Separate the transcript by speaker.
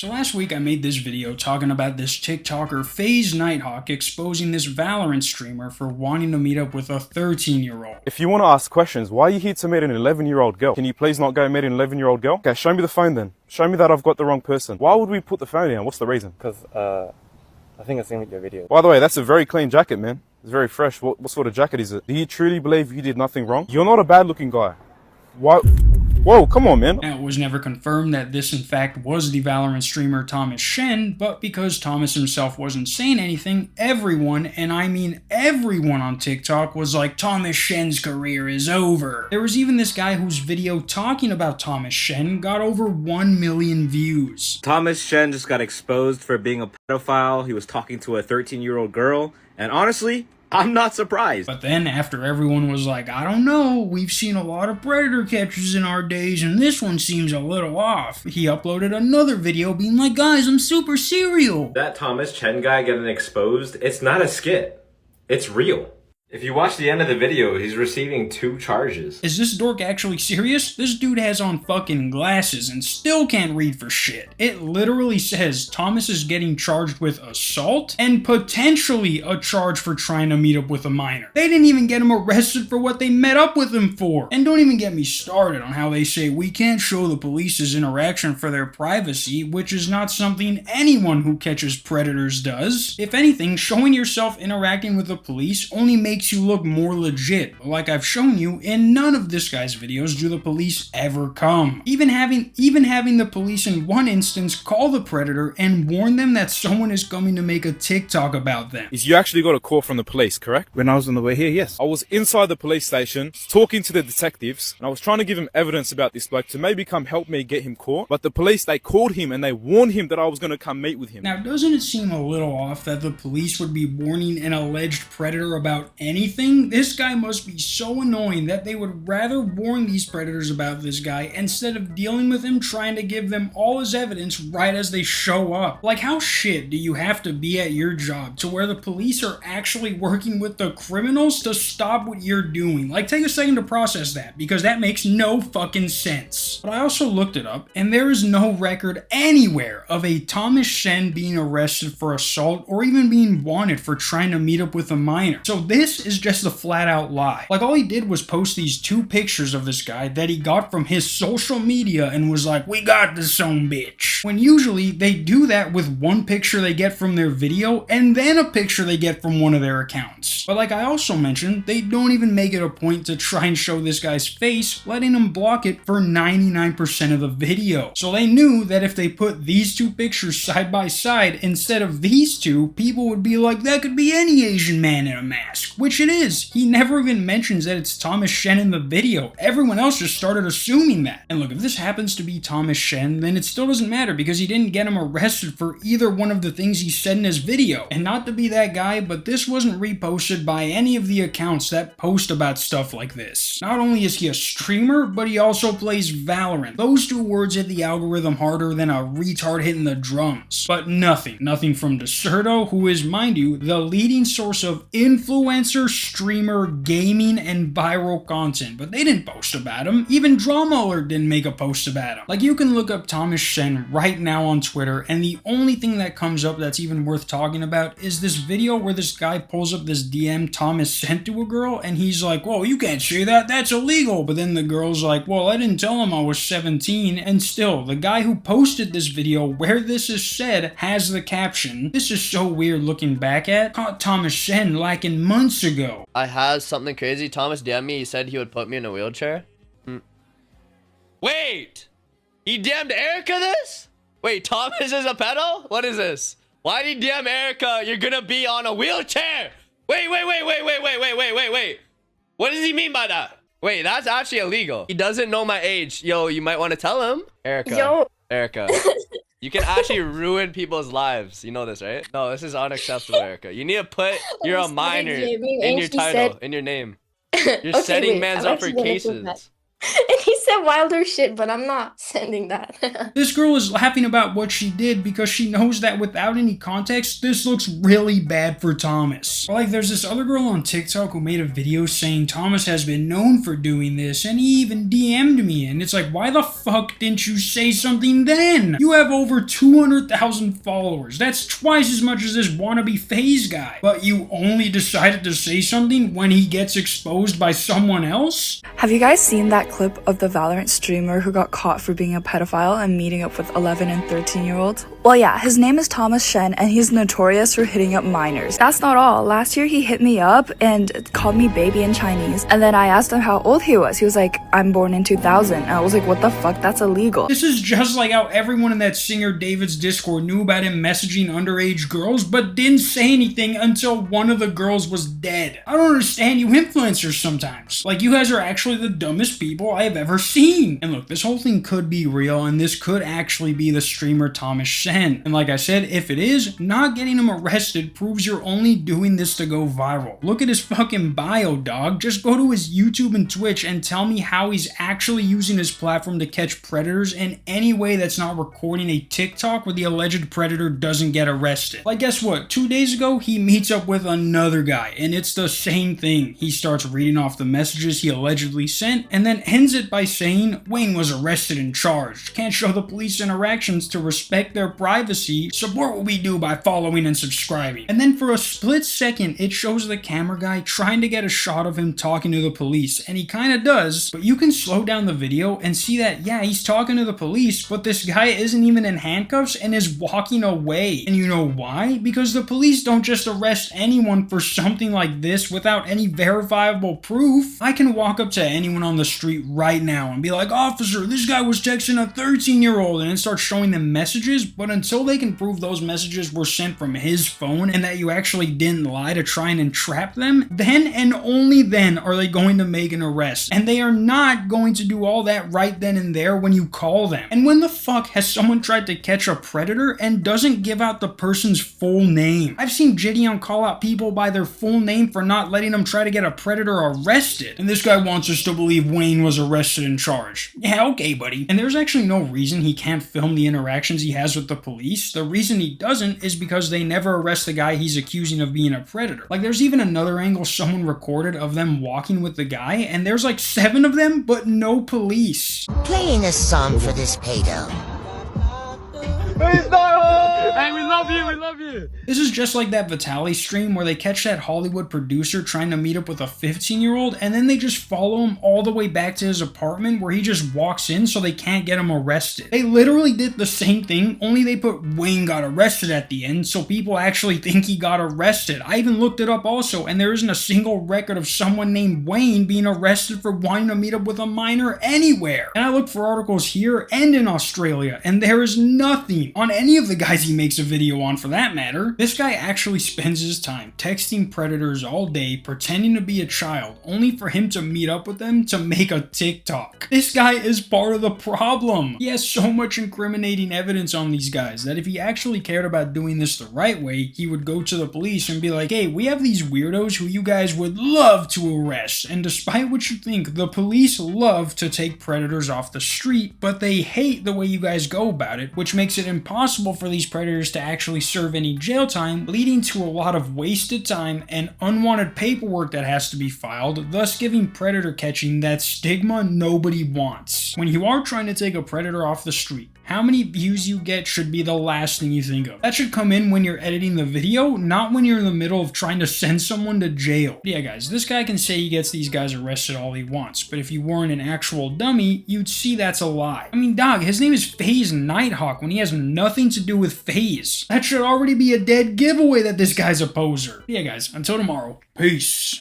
Speaker 1: So last week I made this video talking about this TikToker FaZe Nighthawk exposing this Valorant streamer for wanting to meet up with a 13-year-old.
Speaker 2: If you want to ask questions, why are you here to meet an 11-year-old girl? Can you please not go meet an 11-year-old girl? Okay, show me the phone then. Show me that I've got the wrong person. Why would we put the phone down? What's the reason?
Speaker 3: Because, I think I've seen your video.
Speaker 2: By the way, that's a very clean jacket, man. It's very fresh. What sort of jacket is it? Do you truly believe you did nothing wrong? You're not a bad-looking guy. Why? Whoa, come on, man.
Speaker 1: Now, it was never confirmed that this in fact was the Valorant streamer Thomas Shen, but because Thomas himself wasn't saying anything, everyone, and I mean everyone on TikTok, was like, Thomas Shen's career is over. There was even this guy whose video talking about Thomas Shen got over 1 million views.
Speaker 4: Thomas Shen just got exposed for being a pedophile. He was talking to a 13-year-old girl, and honestly, I'm not surprised.
Speaker 1: But then, after everyone was like, I don't know, we've seen a lot of predator catches in our days, and this one seems a little off, he uploaded another video being like, guys, I'm super serial.
Speaker 5: That Thomas Chen guy getting exposed, it's not a skit. It's real. If you watch the end of the video, he's receiving 2 charges.
Speaker 1: Is this dork actually serious? This dude has on fucking glasses and still can't read for shit. It literally says Thomas is getting charged with assault and potentially a charge for trying to meet up with a minor. They didn't even get him arrested for what they met up with him for. And don't even get me started on how they say we can't show the police's interaction for their privacy, which is not something anyone who catches predators does. If anything, showing yourself interacting with the police only makes you look more legit. But like I've shown you, in none of this guy's videos do the police ever come. Even having the police in one instance call the predator and warn them that someone is coming to make a TikTok about them.
Speaker 2: You actually got a call from the police, correct?
Speaker 3: When I was on the way here, yes.
Speaker 2: I was inside the police station talking to the detectives, and I was trying to give him evidence about this bloke to maybe come help me get him caught. But the police, they called him and they warned him that I was going to come meet with him.
Speaker 1: Now, doesn't it seem a little off that the police would be warning an alleged predator about anything? This guy must be so annoying that they would rather warn these predators about this guy instead of dealing with him, trying to give them all his evidence right as they show up. Like, how shit do you have to be at your job to where the police are actually working with the criminals to stop what you're doing? Like, take a second to process that, because that makes no fucking sense. But I also looked it up, and there is no record anywhere of a Thomas Shen being arrested for assault or even being wanted for trying to meet up with a minor. So this is just a flat out lie. Like, all he did was post these 2 pictures of this guy that he got from his social media and was like, we got this son bitch. When usually they do that with 1 picture they get from their video and then a picture they get from one of their accounts. But like I also mentioned, they don't even make it a point to try and show this guy's face, letting him block it for 99% of the video. So they knew that if they put these 2 pictures side by side instead of these 2, people would be like, that could be any Asian man in a mask, which it is. He never even mentions that it's Thomas Shen in the video. Everyone else just started assuming that. And look, if this happens to be Thomas Shen, then it still doesn't matter because he didn't get him arrested for either one of the things he said in his video. And not to be that guy, but this wasn't reposted by any of the accounts that post about stuff like this. Not only is he a streamer, but he also plays Valorant. Those 2 words hit the algorithm harder than a retard hitting the drums. But nothing from Deserto, who is, mind you, the leading source of influencer, streamer, gaming, and viral content. But they didn't post about him. Even Drama Alert didn't make a post about him. Like, you can look up Thomas Shen right now on Twitter, and the only thing that comes up that's even worth talking about is this video where this guy pulls up this DM Thomas sent to a girl, and he's like, whoa, you can't say that, that's illegal. But then the girl's like, well, I didn't tell him I was 17, and still, the guy who posted this video where this is said has the caption, this is so weird looking back at, caught Thomas Shen lacking months ago.
Speaker 6: I had something crazy. Thomas DM'd me. He said he would put me in a wheelchair. Wait! He DM'd Erica this? Wait, Thomas is a pedo? What is this? Why did he DM Erica, you're gonna be on a wheelchair? Wait. What does he mean by that? Wait, that's actually illegal. He doesn't know my age. Yo, you might want to tell him. Erica. You can actually ruin people's lives. You know this, right? No, this is unacceptable, Erica. You need to put you're a minor in your title, in your name. You're setting mans up for cases.
Speaker 7: And he said wilder shit, but I'm not sending that.
Speaker 1: This girl is laughing about what she did because she knows that without any context, this looks really bad for Thomas. Or like there's this other girl on TikTok who made a video saying Thomas has been known for doing this, and he even DM'd me, and it's like, why the fuck didn't you say something then? You have over 200,000 followers. That's twice as much as this wannabe FaZe guy. But you only decided to say something when he gets exposed by someone else?
Speaker 8: Have you guys seen that clip of the Valorant streamer who got caught for being a pedophile and meeting up with 11 and 13-year-olds? Well, yeah, his name is Thomas Shen, and he's notorious for hitting up minors. That's not all. Last year, he hit me up and called me baby in Chinese, and then I asked him how old he was. He was like, I'm born in 2000. And I was like, what the fuck? That's illegal.
Speaker 1: This is just like how everyone in that singer David's Discord knew about him messaging underage girls, but didn't say anything until one of the girls was dead. I don't understand you influencers sometimes. Like, you guys are actually the dumbest people I have ever seen. And look, this whole thing could be real, and this could actually be the streamer Thomas Shen. And like I said, if it is, not getting him arrested proves you're only doing this to go viral. Look at his fucking bio, dog. Just go to his YouTube and Twitch and tell me how he's actually using his platform to catch predators in any way that's not recording a TikTok where the alleged predator doesn't get arrested. Like, guess what? 2 days ago, he meets up with another guy, and it's the same thing. He starts reading off the messages he allegedly sent, and then ends it by saying, Wayne was arrested and charged. Can't show the police interactions to respect their privacy. Support what we do by following and subscribing. And then for a split second, it shows the camera guy trying to get a shot of him talking to the police, and he kind of does, but you can slow down the video and see that, yeah, he's talking to the police, but this guy isn't even in handcuffs and is walking away. And you know why? Because the police don't just arrest anyone for something like this without any verifiable proof. I can walk up to anyone on the street right now and be like, officer, this guy was texting a 13-year-old, and then start showing them messages, but until they can prove those messages were sent from his phone and that you actually didn't lie to try and entrap them, then and only then are they going to make an arrest. And they are not going to do all that right then and there when you call them. And when the fuck has someone tried to catch a predator and doesn't give out the person's full name? I've seen Jidion call out people by their full name for not letting them try to get a predator arrested. And this guy wants us to believe Wayne was arrested and charged. Yeah, okay, buddy. And there's actually no reason he can't film the interactions he has with the police. The reason he doesn't is because they never arrest the guy he's accusing of being a predator. Like, there's even another angle someone recorded of them walking with the guy, and there's like 7 of them, but no police.
Speaker 9: Playing a song for this pedo.
Speaker 2: Hey, we love you, we love you.
Speaker 1: This is just like that Vitaly stream where they catch that Hollywood producer trying to meet up with a 15-year-old, and then they just follow him all the way back to his apartment where he just walks in so they can't get him arrested. They literally did the same thing, only they put Wayne got arrested at the end so people actually think he got arrested. I even looked it up also, and there isn't a single record of someone named Wayne being arrested for wanting to meet up with a minor anywhere. And I looked for articles here and in Australia, and there is nothing on any of the guys he makes a video on for that matter. This guy actually spends his time texting predators all day pretending to be a child only for him to meet up with them to make a TikTok. This guy is part of the problem. He has so much incriminating evidence on these guys that if he actually cared about doing this the right way, he would go to the police and be like, hey, we have these weirdos who you guys would love to arrest. And despite what you think, the police love to take predators off the street, but they hate the way you guys go about it, which makes it impossible for these predators to actually serve any jail time, leading to a lot of wasted time and unwanted paperwork that has to be filed, thus giving predator catching that stigma nobody wants. When you are trying to take a predator off the street, how many views you get should be the last thing you think of. That should come in when you're editing the video, not when you're in the middle of trying to send someone to jail. But yeah, guys, this guy can say he gets these guys arrested all he wants, but if you weren't an actual dummy, you'd see that's a lie. I mean, dog, his name is FaZe Nighthawk when he has nothing to do with FaZe. That should already be a dead giveaway that this guy's a poser. But yeah, guys, until tomorrow, peace.